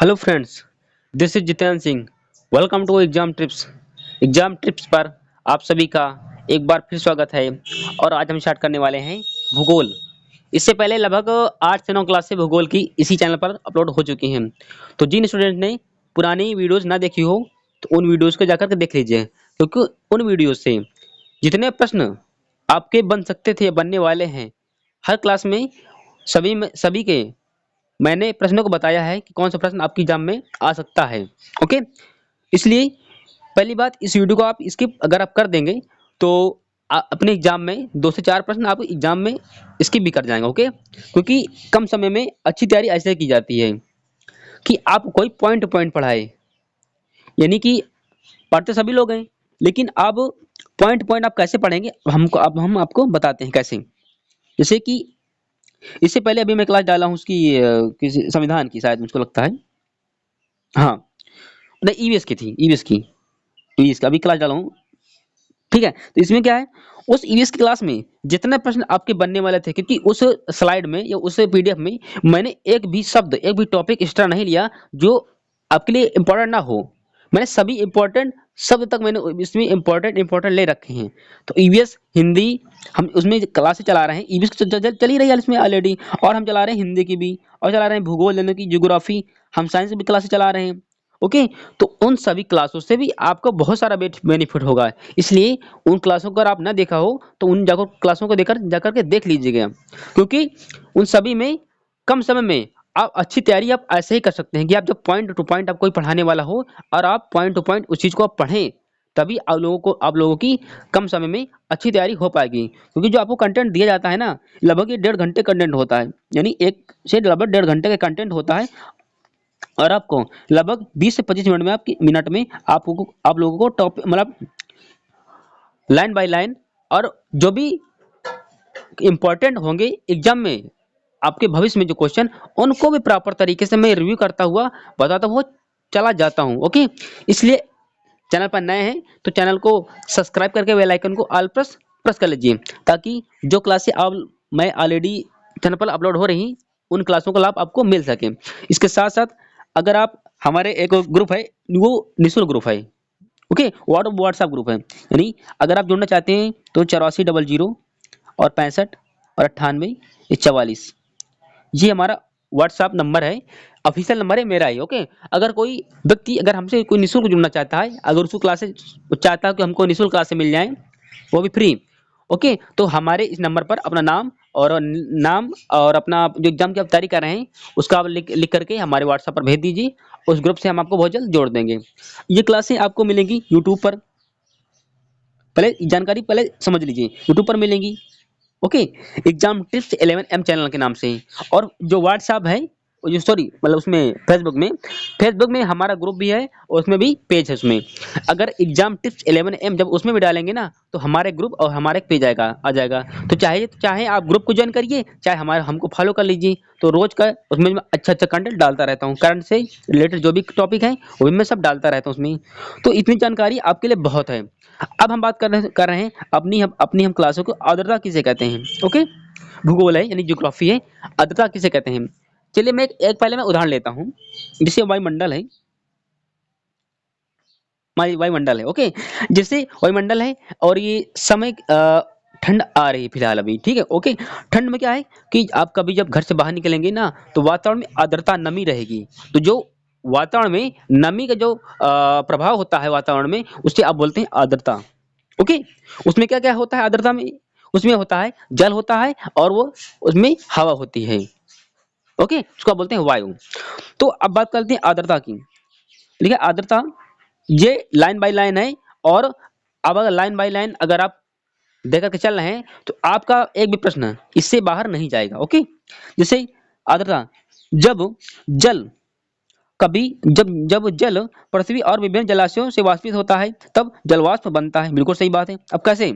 Hello friends, this is Jitendra Singh. Welcome to exam trips. Exam trips पर आप सभी का एक बार फिर स्वागत है। और आज हम स्टार्ट करने वाले हैं भूगोल। इससे पहले लगभग 8 से 9 क्लास से भूगोल की इसी चैनल पर अपलोड हो चुकी हैं। तो जिन स्टूडेंट ने पुरानी वीडियोस ना देखी हो तो उन वीडियोस को जाकर के देख लीजिए, क्योंकि उन वीडियोस से जितने प्रश्न आपके बन सकते थे, बनने वाले हैं, हर क्लास में सभी के मैंने प्रश्नों को बताया है कि कौन सा प्रश्न आपकी एग्जाम में आ सकता है। ओके, इसलिए पहली बात, इस वीडियो को आप स्किप अगर आप कर देंगे तो अपने एग्जाम में 2 से 4 प्रश्न आप एग्जाम में स्किप भी कर जाएंगे। ओके, क्योंकि कम समय में अच्छी तैयारी ऐसे की जाती है कि आप कोई पॉइंट टू पॉइंट पढ़ाए, यानी कि पढ़ते सभी लोग हैं, लेकिन आप पॉइंट पॉइंट आप कैसे पढ़ेंगे हमको, अब हम आपको बताते हैं कैसे। जैसे कि इससे पहले अभी मैं क्लास डाला हूँ उसकी किसी संविधान की, शायद मुझको लगता है, हाँ, नहीं, ईवीएस की थी, ईवीएस का अभी क्लास डाला हूँ। ठीक है, तो इसमें क्या है, उस ईवीएस की क्लास में जितने प्रश्न आपके बनने वाले थे, क्योंकि उस स्लाइड में या उस पीडीएफ में मैंने एक भी शब्द, एक भी टॉपिक एक्स्ट्रा नहीं लिया जो आपके लिए इम्पोर्टेंट ना हो। मैंने सभी इम्पोर्टेंट शब्द तक मैंने इसमें इम्पोर्टेंट ले रखे हैं। तो ईवीएस हिंदी हम उसमें क्लासेस चला रहे हैं, ईवीएस चल ही रही है इसमें ऑलरेडी, और हम चला रहे हैं हिंदी की भी, और चला रहे हैं भूगोल यानी कि ज्योग्राफी, हम साइंस की भी क्लासेस चला रहे हैं। ओके, तो उन सभी क्लासों से भी आपको बहुत सारा बेनिफिट होगा। इसलिए उन क्लासों को अगर आप ना देखा हो तो उन जाकर क्लासों को देकर जाकर के देख लीजिएगा, क्योंकि उन सभी में कम समय में आप अच्छी तैयारी आप ऐसे ही कर सकते हैं कि आप जब पॉइंट टू पॉइंट आप कोई पढ़ाने वाला हो और आप पॉइंट टू पॉइंट उस चीज को आप पढ़ें, तभी आप लोगों की कम समय में अच्छी तैयारी हो पाएगी। क्योंकि जो आपको कंटेंट दिया जाता है ना, लगभग ये 1.5 घंटे कंटेंट होता है, यानी 1 से लगभग 1.5 घंटे का कंटेंट होता है, और आपको लगभग 20 से 25 मिनट में आप लोगों को टॉप मतलब लाइन बाय लाइन, और जो भी इंपॉर्टेंट होंगे एग्जाम में आपके भविष्य में जो क्वेश्चन, उनको भी प्रॉपर तरीके से मैं रिव्यू करता हुआ बताता हुआ चला जाता हूँ। ओके, इसलिए चैनल पर नए हैं तो चैनल को सब्सक्राइब करके बेल आइकन को ऑल प्रेस प्रेस कर लीजिए, ताकि जो क्लासें आप मैं ऑलरेडी चैनल पर अपलोड हो रही उन क्लासों का लाभ आपको मिल सके। इसके साथ साथ अगर आप हमारे एक ग्रुप है, वो निःशुल्क ग्रुप है। ओके, व्हाट्सएप ग्रुप है, यानी अगर आप जुड़ना चाहते हैं तो 8400 और 65 और 98 94 44, ये हमारा व्हाट्सएप नंबर है, ऑफिशियल नंबर है मेरा ही। ओके, अगर कोई व्यक्ति अगर हमसे कोई निःशुल्क जुड़ना चाहता है, अगर उसको क्लासेस चाहता है कि हमको निःशुल्क क्लासेस मिल जाएं, वो भी फ्री, ओके, तो हमारे इस नंबर पर अपना नाम और अपना जो एग्जाम की आप तैयारी कर रहे हैं उसका आप लिख करके हमारे व्हाट्सएप पर भेज दीजिए। उस ग्रुप से हम आपको बहुत जल्द जोड़ देंगे। ये क्लासें आपको मिलेंगी यूट्यूब पर, पहले जानकारी पहले समझ लीजिए, यूट्यूब पर मिलेंगी। Okay, exam tips 11M channel के नाम से। और जो व्हाट्सएप है, जो सॉरी मतलब उसमें फेसबुक में हमारा ग्रुप भी है, और उसमें भी पेज है। उसमें अगर एग्जाम टिप्स 11M जब उसमें भी डालेंगे ना, तो हमारे ग्रुप और हमारे एक पेज आ जाएगा। तो चाहे आप ग्रुप को ज्वाइन करिए, चाहे हमारे हमको फॉलो कर लीजिए। तो रोज का उसमें मैं अच्छा अच्छा कंटेंट डालता रहता हूँ, करंट से रिलेटेड जो भी टॉपिक है वो भी मैं सब डालता रहता हूँ उसमें। तो इतनी जानकारी आपके लिए बहुत है। अब हम बात कर रहे हैं अपनी हम क्लासों को आर्द्रता किसे कहते हैं। ओके, भूगोल है यानी ज्योग्राफी है, आर्द्रता किसे कहते हैं। चलिए मैं एक पहले मैं उदाहरण लेता हूँ। जैसे वायुमंडल है। ओके, जैसे वायुमंडल है और ये समय ठंड आ रही है फिलहाल अभी, ठीक है। ओके, ठंड में क्या है कि आप कभी जब घर से बाहर निकलेंगे ना, तो वातावरण में आर्द्रता नमी रहेगी। तो जो वातावरण में नमी का जो प्रभाव होता है वातावरण में, उससे आप बोलते हैं आर्द्रता। ओके, उसमें क्या क्या होता है आर्द्रता में, उसमें होता है जल होता है, और वो उसमें हवा होती है। ओके, उसको आप बोलते हैं वायु। तो अब बात करते हैं आर्द्रता की। देखिए आर्द्रता ये लाइन बाय लाइन है, और अब अगर लाइन बाय लाइन अगर आप देख करके चल रहे हैं तो आपका एक भी प्रश्न इससे बाहर नहीं जाएगा। ओके, जैसे आर्द्रता, जब जल कभी जब जब जल पृथ्वी और विभिन्न जलाशयों से वाष्पित होता है तब जलवाष्प बनता है। बिल्कुल सही बात है। अब कैसे,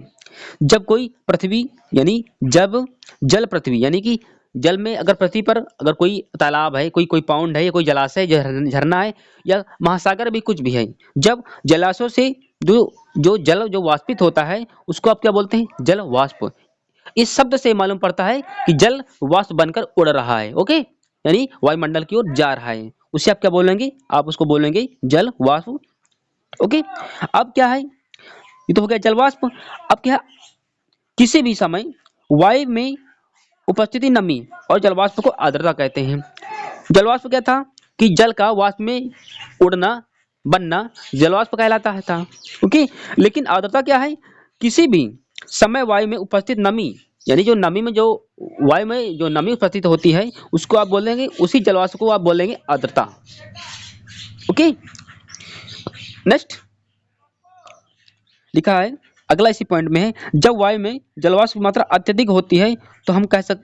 जब कोई पृथ्वी यानी जब जल पृथ्वी यानी कि जल में अगर पृथ्वी पर अगर कोई तालाब है, कोई कोई पाउंड है, या कोई जलाशय झरना है, या महासागर भी कुछ भी है, जब जलाशयों से जो जो जल जो वाष्पित होता है उसको आप क्या बोलते हैं, जल वाष्प। इस शब्द से मालूम पड़ता है कि जल वाष्प बनकर उड़ रहा है। ओके, यानी वायुमंडल की ओर जा रहा है। उसे आप क्या बोलेंगे, आप उसको बोलेंगे जल वाष्प। ओके। अब क्या है, ये तो हो गया जल वाष्प। अब क्या, किसी भी समय वायु में उपस्थिति नमी और जल वाष्प को आर्द्रता कहते हैं। जल वाष्प क्या था कि जल का वाष्प में उड़ना, बनना जल वाष्प कहलाता है था। ओके। लेकिन आर्द्रता क्या है, किसी भी समय वायु में उपस्थित नमी, यानी जो नमी में जो वायु में जो नमी उपस्थित होती है उसको आप बोलेंगे, उसी जल वाष्प को आप बोलेंगे आर्द्रता। ओके। नेक्स्ट लिखा है, अगला इसी पॉइंट में है, जब वायु में जलवाष्प की मात्रा अत्यधिक होती है तो हम कह सक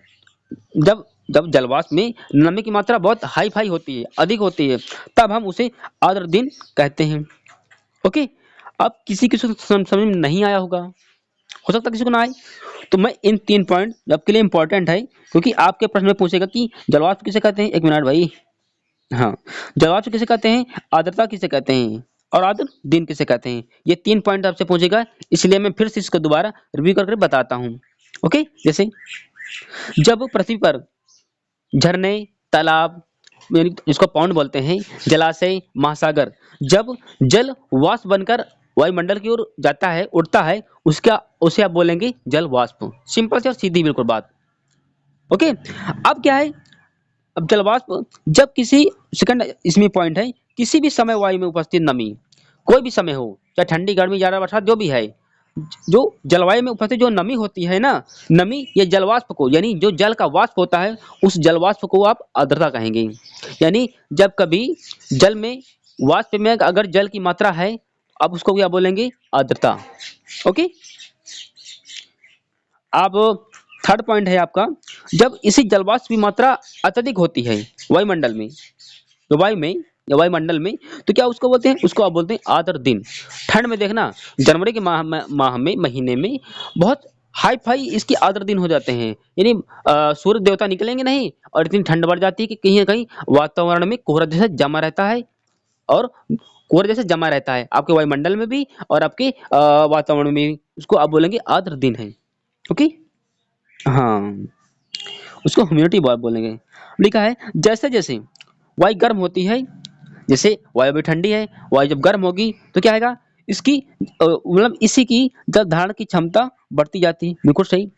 जब जब जलवाष्प में नमी की मात्रा बहुत हाई फाई होती है, अधिक होती है, तब हम उसे आर्द्र दिन कहते हैं। ओके। अब किसी किसी को समझ में नहीं आया होगा, हो सकता है किसी को ना आए, तो मैं इन 3 पॉइंट आपके लिए इंपॉर्टेंट है, क्योंकि आपके प्रश्न में पूछेगा कि जलवाष्प किसे कहते हैं। 1 मिनट भाई। हाँ, जलवाष्प किसे कहते हैं, आर्द्रता किसे कहते हैं और आर्द्र दिन किसे कहते हैं, ये 3 पॉइंट आपसे पूछेगा, इसलिए मैं फिर से इसको दोबारा रिव्यू करके बताता हूँ। ओके। जैसे जब पृथ्वी पर झरने, तालाब, यानी इसको पौंड बोलते हैं, जलाशय, महासागर, जब जल वाष्प बनकर वायुमंडल की ओर जाता है, उड़ता है, उसका उसे आप बोलेंगे जल वाष्प। सिंपल सी और सीधी बिल्कुल बात। ओके। अब क्या है, अब जल वाष्प जब किसी, सेकंड इसमें पॉइंट है, किसी भी समय वायु में उपस्थित नमी, कोई भी समय हो, चाहे ठंडी, गर्मी, जाड़ा, बरसात, जो भी है, जो जलवायु में उपस्थित जो नमी होती है ना, नमी ये जलवाष्प को, यानी जो जल का वाष्प होता है, उस जलवाष्प को आप आर्द्रता कहेंगे। यानी जब कभी जल में, वाष्प में अगर जल की मात्रा है, आप उसको क्या बोलेंगे, आर्द्रता। ओके। अब थर्ड पॉइंट है आपका, जब इसी जलवाष्प की मात्रा अत्यधिक होती है वायुमंडल में, तो वायु में या वायुमंडल में, तो क्या उसको बोलते हैं, उसको आप बोलते हैं आर्द्र दिन। ठंड में देखना, जनवरी के माह में, महीने में बहुत हाई फाई इसकी आर्द्र दिन हो जाते हैं, यानी सूर्य देवता निकलेंगे नहीं और इतनी ठंड बढ़ जाती है कि कहीं ना कहीं वातावरण में कोहरा जैसा जमा रहता है, और कोहरा जैसे जमा रहता है आपके वायुमंडल में भी और आपके वातावरण में भी, उसको आप बोलेंगे आर्द्र दिन है। ओके। हाँ, उसको ह्यूमिडिटी बोलेंगे। लिखा है, जैसे जैसे वायु गर्म होती है, जैसे वायु भी ठंडी है, वायु जब गर्म होगी तो क्या आएगा, इसकी मतलब इसी की जल धारण की क्षमता बढ़ती जाती है। बिल्कुल सही।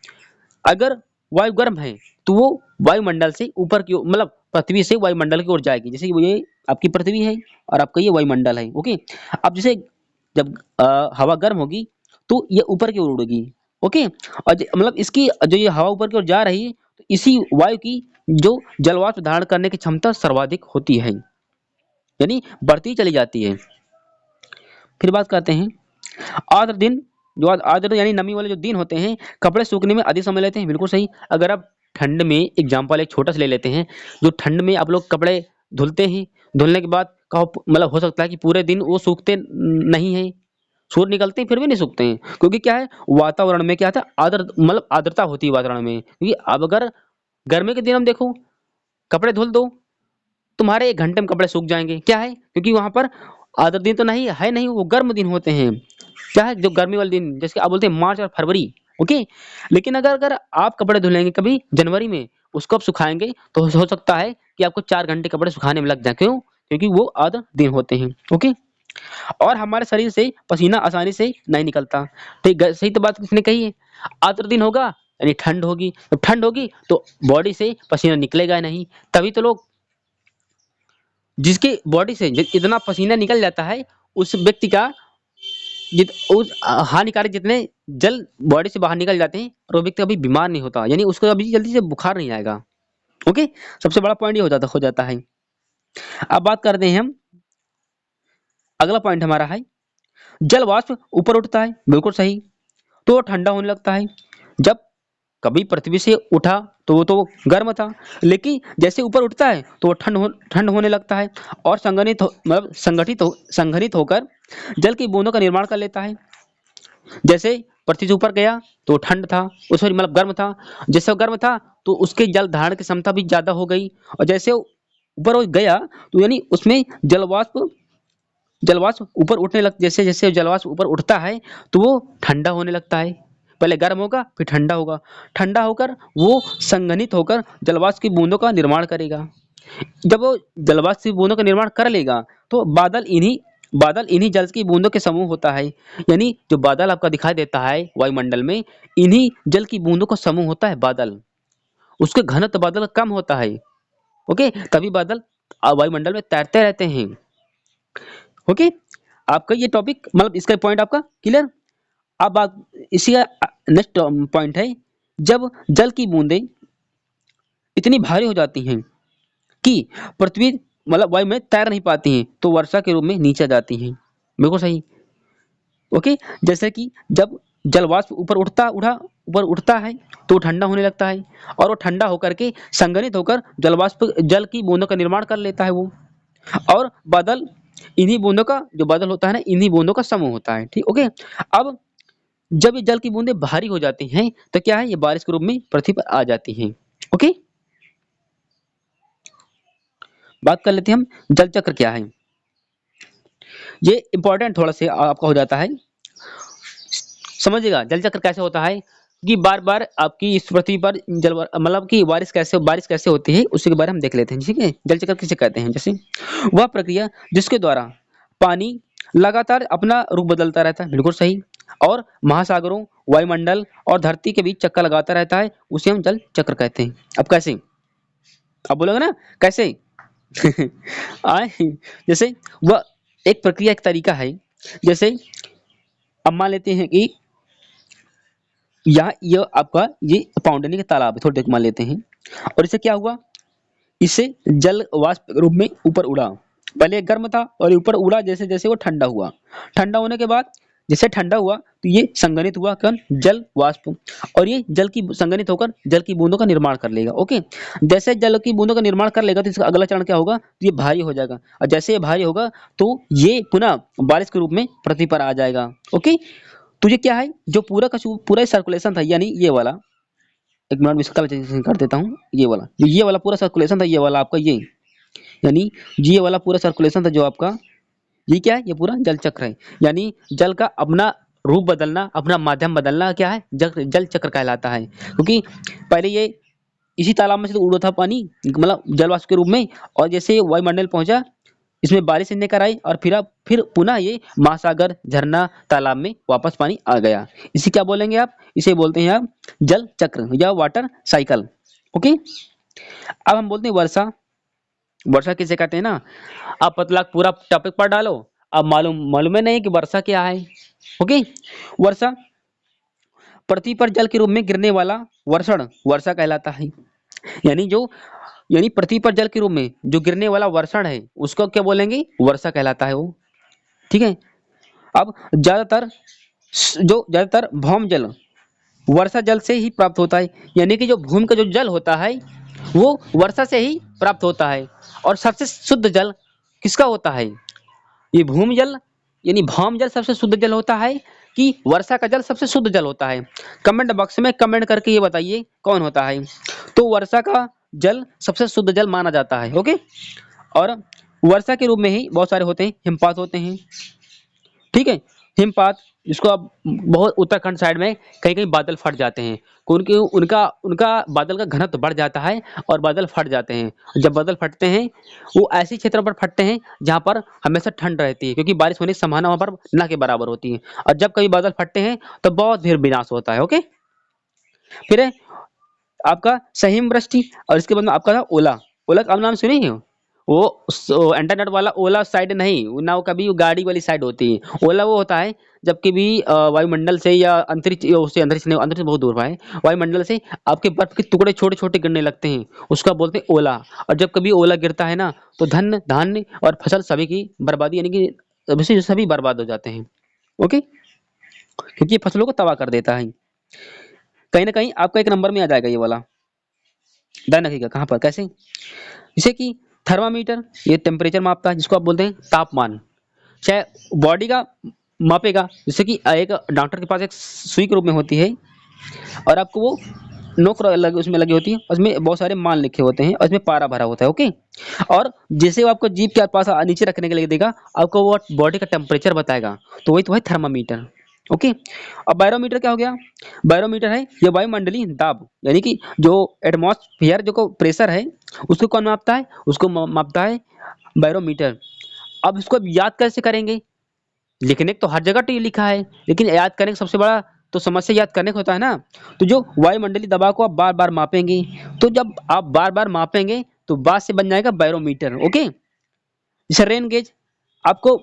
अगर वायु गर्म है तो वो वायुमंडल से ऊपर की ओर, मतलब पृथ्वी से वायुमंडल की ओर जाएगी, जैसे कि ये आपकी पृथ्वी है और आपका ये वायुमंडल है। ओके। अब जैसे जब हवा गर्म होगी तो ये ऊपर की ओर उड़ेगी। ओके। और मतलब इसकी जो ये हवा ऊपर की ओर जा रही है, तो इसी वायु की जो जलवाष्प धारण करने की क्षमता सर्वाधिक होती है, यानी बढ़ती चली जाती है। फिर बात करते हैं आर्द्र दिन। जो आर्द्र यानी नमी वाले जो दिन होते हैं, कपड़े सूखने में अधिक समय लेते हैं। बिल्कुल सही। अगर आप ठंड में, एग्जाम्पल एक छोटा सा ले लेते हैं, जो ठंड में आप लोग कपड़े धुलते हैं, धुलने के बाद कहो मतलब हो सकता है कि पूरे दिन वो सूखते नहीं है, सूर्य निकलते हैं फिर भी नहीं सूखते हैं, क्योंकि क्या है, वातावरण में क्या था, आर्द्र मतलब आर्द्रता होती है वातावरण में। क्योंकि अब अगर गर्मी के दिन हम देखो, कपड़े धुल दो, तुम्हारे 1 घंटे में कपड़े सूख जाएंगे। क्या है, क्योंकि वहां पर आर्द्र दिन तो नहीं है, नहीं, वो गर्म दिन होते हैं। क्या है, जो गर्मी वाले दिन, जैसे आप बोलते हैं मार्च और फरवरी। ओके। लेकिन अगर अगर आप कपड़े धुलेंगे कभी जनवरी में, उसको आप सुखाएंगे तो हो सकता है कि आपको 4 घंटे कपड़े सुखाने में लग जाए। क्यों? क्योंकि वो आर्द्र दिन होते हैं। ओके। और हमारे शरीर से पसीना आसानी से नहीं निकलता। ठीक है, सही तो बात किसने कही है। आर्द्र दिन होगा यानी ठंड होगी, तो ठंड होगी तो बॉडी से पसीना निकलेगा नहीं, तभी तो लोग, जिसकी बॉडी से इतना पसीना निकल जाता है, उस व्यक्ति का उस हानिकारक जितने जल बॉडी से बाहर निकल जाते हैं, और वो व्यक्ति कभी बीमार नहीं होता, यानी उसको अभी जल्दी से बुखार नहीं आएगा। ओके। सबसे बड़ा पॉइंट ये हो जाता है। अब बात करते हैं हम, अगला पॉइंट हमारा है, जल वाष्प ऊपर उठता है। बिल्कुल सही। तो वो ठंडा होने लगता है। जब कभी पृथ्वी से उठा तो वो तो गर्म था, लेकिन जैसे ऊपर उठता है तो वो ठंड होने लगता है, और मतलब संघनित होकर जल की बूंदों का निर्माण कर लेता है। जैसे पृथ्वी से ऊपर गया तो ठंड था, उस मतलब गर्म था, जैसे वो गर्म था तो उसके जल धारण की क्षमता भी ज्यादा हो गई, और जैसे वो ऊपर वो गया तो यानी उसमें जलवाष्प ऊपर उठने लग, जैसे जैसे जलवाष्प ऊपर उठता है तो वो ठंडा होने लगता है। पहले गर्म होगा फिर ठंडा होगा, ठंडा होकर वो संघनित होकर जलवाष्प की बूंदों का निर्माण करेगा। जब वो जलवाष्प की बूंदों का निर्माण कर लेगा तो बादल इन्हीं जल की बूंदों के समूह होता है। यानी जो बादल आपका दिखाई देता है वायुमंडल में, इन्हीं जल की बूंदों का समूह होता है बादल। उसके घनत्व बादल का कम होता है। ओके, तभी बादल वायुमंडल में तैरते रहते हैं। ओके, आपका ये टॉपिक मतलब इसका पॉइंट आपका क्लियर। अब आप इसी का नेक्स्ट पॉइंट है, जब जल की बूंदें इतनी भारी हो जाती हैं कि पृथ्वी मतलब वायु में तैर नहीं पाती हैं तो वर्षा के रूप में नीचे आ जाती हैं। बिल्कुल सही। ओके, जैसे कि जब जल वाष्प ऊपर उठता है तो ठंडा होने लगता है, और वो ठंडा होकर के संघनित होकर जल वाष्प जल की बूंदों का निर्माण कर लेता है वो। और बादल इन्हीं बूंदों का जो बादल होता है ना, इन्हीं बूंदों का समूह होता है। ठीक, ओके। अब जब ये जल की बूंदें भारी हो जाती हैं तो क्या है, ये बारिश के रूप में पृथ्वी पर आ जाती हैं। ओके, बात कर लेते हैं हम जल चक्र क्या है। ये इंपॉर्टेंट थोड़ा सा आपका हो जाता है, समझिएगा जल चक्र कैसे होता है कि बार बार आपकी इस पृथ्वी पर मतलब कि बारिश कैसे होती है उसी के बारे में हम देख लेते हैं। ठीक है, जल चक्र किसे कहते हैं, जैसे वह प्रक्रिया जिसके द्वारा पानी लगातार अपना रूप बदलता रहता है। बिल्कुल सही। और महासागरों, वायुमंडल और धरती के बीच चक्कर लगाता रहता है, उसे हम जल चक्र कहते हैं। अब कैसे, अब बोलोगे ना कैसे आए, जैसे वह एक प्रक्रिया, एक तरीका है। जैसे अब मान लेते हैं कि यहाँ ये आपका ये पाउंडनी का तालाब है, थोड़ी देर मान लेते हैं। और इसे क्या हुआ, इसे जल वाष्प के रूप में ऊपर उड़ा। पहले ये गर्म था और ये ऊपर उड़ा, जैसे जैसे वो ठंडा हुआ। ठंडा होने के बाद जैसे ठंडा हुआ तो ये संघनित हुआ कौन, जल वाष्प। और ये जल की संघनित होकर जल की बूंदों का निर्माण कर लेगा। ओके, जैसे जल की बूंदों का निर्माण कर लेगा तो इसका अगला चरण क्या होगा, तो ये भारी हो जाएगा। और जैसे ये भारी होगा तो ये पुनः बारिश के रूप में पृथ्वी पर आ जाएगा। ओके, तो ये क्या है, जो पूरा सर्कुलेशन था, यानी ये वाला, एक मिनट में इसका कर देता हूँ। ये वाला ये वाला पूरा सर्कुलेशन था, ये वाला आपका ये, यानी ये वाला पूरा सर्कुलेशन था जो आपका, ये क्या है, ये पूरा जल चक्र है। यानी जल का अपना रूप बदलना, अपना माध्यम बदलना क्या है, जल चक्र कहलाता है। क्योंकि पहले ये इसी तालाब में से तो उड़ा था पानी, मतलब जलवाष्प के रूप में, और जैसे वायुमंडल पहुंचा, इसमें बारिश ने कराई, और फिर पुनः ये महासागर, झरना, तालाब में वापस पानी आ गया। इसे क्या बोलेंगे आप, इसे बोलते हैं आप जल चक्र या वाटर साइकिल। ओके, अब हम बोलते हैं वर्षा। वर्षा किसे कहते हैं ना, आप पतला पूरा टॉपिक पढ़ डालो, अब मालूम मालूम है नहीं कि वर्षा क्या है। ओके, वर्षा पृथ्वी पर जल के रूप में गिरने वाला वर्षण वर्षा कहलाता है। यानी जो यानी पृथ्वी पर जल के रूप में जो गिरने वाला वर्षण है उसको क्या बोलेंगे, वर्षा कहलाता है वो। ठीक है। अब ज्यादातर भौम जल वर्षा जल से ही प्राप्त होता है। यानी कि जो भूमि का जो जल होता है वो वर्षा से ही प्राप्त होता है। और सबसे शुद्ध जल किसका होता है, ये भूमि जल, यानी भौम जल सबसे शुद्ध जल होता है कि वर्षा का जल सबसे शुद्ध जल होता है। कमेंट बॉक्स में कमेंट करके ये बताइए कौन होता है। तो वर्षा का जल सबसे शुद्ध जल माना जाता है। ओके, और वर्षा के रूप में ही बहुत सारे होते हैं, हिमपात होते हैं। ठीक है, हिमपात जिसको आप बहुत उत्तराखंड साइड में कहीं कहीं बादल फट जाते हैं, क्योंकि उनका उनका बादल का घनत्व बढ़ जाता है और बादल फट जाते हैं। जब बादल फटते हैं वो ऐसी क्षेत्रों पर फटते हैं जहाँ पर हमेशा ठंड रहती है, क्योंकि बारिश होने की संभावना वहाँ पर ना के बराबर होती है। और जब कभी बादल फटते हैं तो बहुत फिर विनाश होता है। ओके, फिर है आपका सहीम वृष्टि, और इसके बाद में आपका था ओला। ओला का आप नाम सुने हैं, वो इंटरनेट वाला ओला साइड नहीं, ना वो कभी वो गाड़ी वाली साइड होती है। ओला वो होता है जब कभी वायुमंडल से या अंतरिक्ष, या उससे अंतरिक्ष नहीं, अंतरिक्ष बहुत दूर है, वायुमंडल से आपके बर्फ के टुकड़े छोटे छोटे गिरने लगते हैं, उसका बोलते हैं ओला। और जब कभी ओला गिरता है ना तो धन धान्य और फसल सभी की बर्बादी, यानी कि सभी बर्बाद हो जाते हैं। ओके, क्योंकि ये फसलों को तबाह कर देता है। कहीं ना कहीं आपका एक नंबर में आ जाएगा ये वाला, ध्यान रखिएगा कहाँ पर कैसे। जैसे कि थर्मामीटर, ये टेम्परेचर मापता है, जिसको आप बोलते हैं तापमान, चाहे बॉडी का मापेगा। जैसे कि एक डॉक्टर के पास एक सुई के रूप में होती है, और आपको वो नोक उसमें लगी होती है, उसमें बहुत सारे मान लिखे होते हैं, और इसमें पारा भरा होता है। ओके, और जैसे वो आपको जीभ के पास नीचे रखने के लिए देगा, आपको वो बॉडी का टेम्परेचर बताएगा, तो वही तो है थर्मामीटर। ओके। अब बैरोमीटर क्या हो गया? बैरोमीटर है ये वायुमंडलीय दाब, यानी कि जो एटमॉस्फेयर जो को प्रेशर है उसको कौन मापता है? उसको मापता है बैरोमीटर। अब इसको याद कैसे करेंगे? लिखने को तो हर जगह तो ये लिखा है, लेकिन याद करने का सबसे बड़ा तो समस्या याद करने का होता है ना। तो जो वायुमंडलीय दबाव को आप बार बार मापेंगे, तो जब आप बार बार मापेंगे तो बाद से बन जाएगा बैरोमीटर। ओके। जैसे रेन गेज, आपको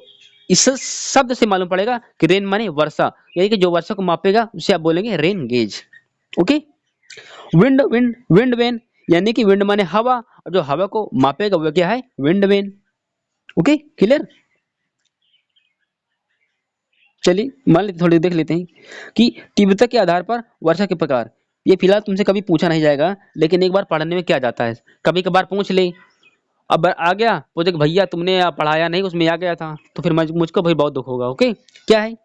इस शब्द से मालूम पड़ेगा कि रेन माने वर्षा, यानी कि जो वर्षा को मापेगा उसे आप बोलेंगे rain gauge. Okay. Wind wind wind vane, यानी कि विंड माने हवा, और जो हवा को मापेगा वो क्या है? Wind vane. Okay, clear. चलिए मान लेते, थोड़ी देख लेते हैं कि तीव्रता के आधार पर वर्षा के प्रकार। ये फिलहाल तुमसे कभी पूछा नहीं जाएगा, लेकिन एक बार पढ़ने में क्या जाता है, कभी कभार पूछ ले। अब आ गया पूछे कि भैया तुमने पढ़ाया नहीं, उसमें आ गया था, तो फिर मुझको भाई बहुत दुख होगा। ओके। क्या है?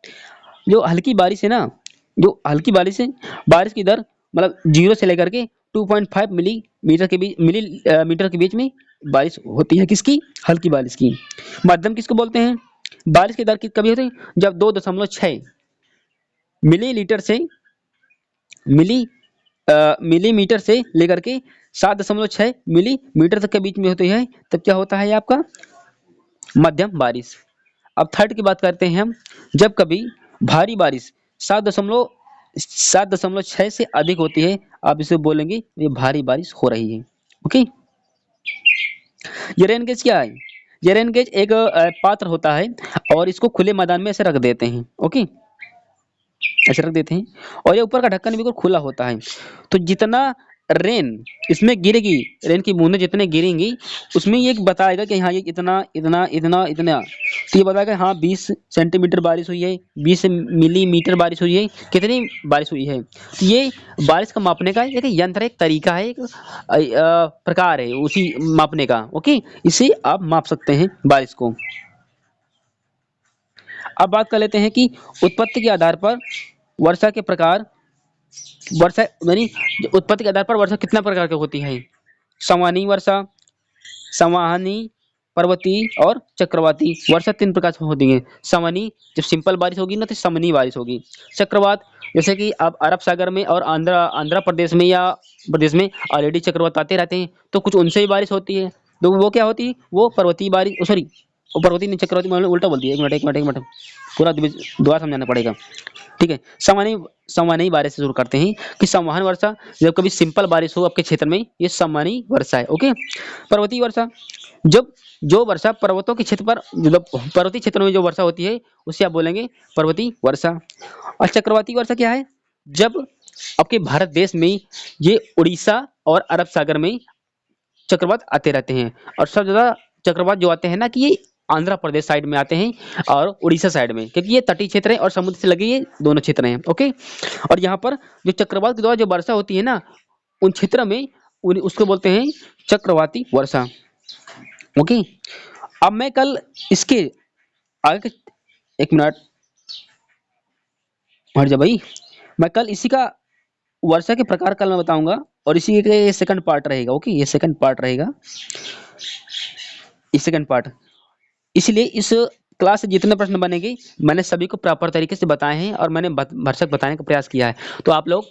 जो हल्की बारिश है ना, जो हल्की बारिश है, बारिश की दर मतलब 0 से लेकर के 2.5 मिलीमीटर के बीच मीटर के बीच में बारिश होती है। किसकी? हल्की बारिश की। मध्यम किसको बोलते हैं? बारिश की दर कभी होती है जब 2.6 मिलीलीटर से मिली मिलीमीटर से लेकर के 7.6 मिलीमीटर तक के बीच में होती है, तब क्या होता है आपका? मध्यम बारिश। अब थर्ड की बात करते हैं हम, जब कभी भारी बारिश 7.6 से अधिक होती है, आप इसे बोलेंगे ये भारी बारिश हो रही है। ओके। ये रेन गेज क्या है? ये रेन गेज एक पात्र होता है, और इसको खुले मैदान में ऐसे रख देते हैं। ओके, ऐसे रख देते हैं, और ये ऊपर का ढक्कन बिल्कुल खुला होता है। तो जितना रेन इसमें गिरेगी, रेन की बूंदें जितने गिरेंगी, उसमें ये बताएगा कि हाँ ये इतना इतना इतना इतना, तो ये बताएगा हाँ 20 सेंटीमीटर बारिश हुई है, 20 मिलीमीटर बारिश हुई है, कितनी बारिश हुई है। तो ये बारिश का मापने का एक यंत्र है, एक तरीका है, एक प्रकार है उसी मापने का। ओके, इसे आप माप सकते हैं बारिश को। अब बात कर लेते हैं कि उत्पत्ति के आधार पर वर्षा के प्रकार, वर्षा यानी उत्पत्ति के आधार पर वर्षा कितना प्रकार की होती है? संवहनीय वर्षा, संवहनीय, पर्वतीय और चक्रवाती वर्षा 3 प्रकार से होती है। संवहनीय जब सिंपल बारिश होगी ना तो समनीय बारिश होगी। चक्रवात जैसे कि आप अरब सागर में और आंध्र आंध्र प्रदेश में या प्रदेश में ऑलरेडी चक्रवात आते रहते हैं, तो कुछ उनसे भी बारिश होती है। तो वो क्या होती है? वो पर्वतीय बारिश, सॉरी वो पर्वतीय नहीं, चक्रवाती मैंने उल्टा बोल दिया। एक मिनट पूरा दोबारा समझाना पड़ेगा। ठीक है, संवहनीय, संवहनीय बारिश से शुरू करते हैं कि संवहन वर्षा जब कभी सिंपल बारिश हो आपके क्षेत्र में, ये संवहनीय वर्षा है। ओके। पर्वतीय वर्षा, जब जो वर्षा पर्वतों के क्षेत्र पर, जब पर्वतीय क्षेत्रों में जो वर्षा होती है उसे आप बोलेंगे पर्वतीय वर्षा। और चक्रवाती वर्षा क्या है? जब आपके भारत देश में ये उड़ीसा और अरब सागर में चक्रवात आते रहते हैं, और सबसे ज्यादा चक्रवात जो आते हैं ना कि ये आंध्र प्रदेश साइड में आते हैं और उड़ीसा साइड में, क्योंकि ये तटीय क्षेत्र है और समुद्र से लगे ये दोनों क्षेत्र हैं। ओके। और यहाँ पर जो चक्रवात के द्वारा जो वर्षा होती है ना, उन क्षेत्र में उसको बोलते हैं चक्रवाती वर्षा। ओके। अब मैं कल इसके आगे एक मिनट हट जा भाई, मैं कल इसी का वर्षा के प्रकार कल मैं बताऊंगा, और इसी के ये सेकंड पार्ट रहेगा। ओके, ये सेकंड पार्ट रहेगा, ये सेकंड पार्ट। इसलिए इस क्लास से जितने प्रश्न बनेंगे मैंने सभी को प्रॉपर तरीके से बताए हैं, और मैंने भरसक बताने का प्रयास किया है। तो आप लोग,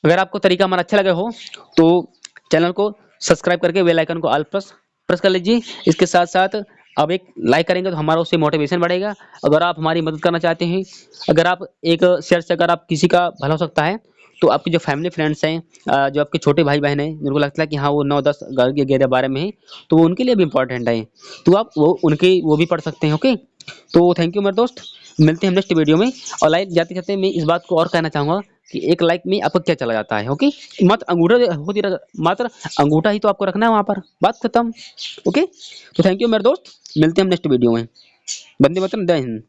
अगर आपको तरीका हमारा अच्छा लगा हो तो चैनल को सब्सक्राइब करके बेल आइकन को ऑल प्रेस प्रेस कर लीजिए। इसके साथ साथ आप एक लाइक करेंगे तो हमारा उससे मोटिवेशन बढ़ेगा। अगर आप हमारी मदद करना चाहते हैं, अगर आप एक शेयर से अगर आप किसी का भला हो सकता है, तो आपके जो फैमिली फ्रेंड्स हैं, जो आपके छोटे भाई बहन हैं, जिनको लगता है कि हाँ वो 9-10 घर के गहरे बारे में है, तो वो उनके लिए भी इम्पोर्टेंट है, तो आप वो भी पढ़ सकते हैं। ओके, तो थैंक यू मेरे दोस्त, मिलते हैं नेक्स्ट वीडियो में। और लाइक जाते जाते मैं इस बात को और कहना चाहूंगा कि एक लाइक में आपको क्या चला जाता है। ओके, मत अंगूठा होती मात्र अंगूठा ही तो आपको रखना है वहां पर, बात खत्म। ओके, तो थैंक यू मेरे दोस्त, मिलते हैं हम नेक्स्ट वीडियो में। वंदे मातरम, जय हिंद।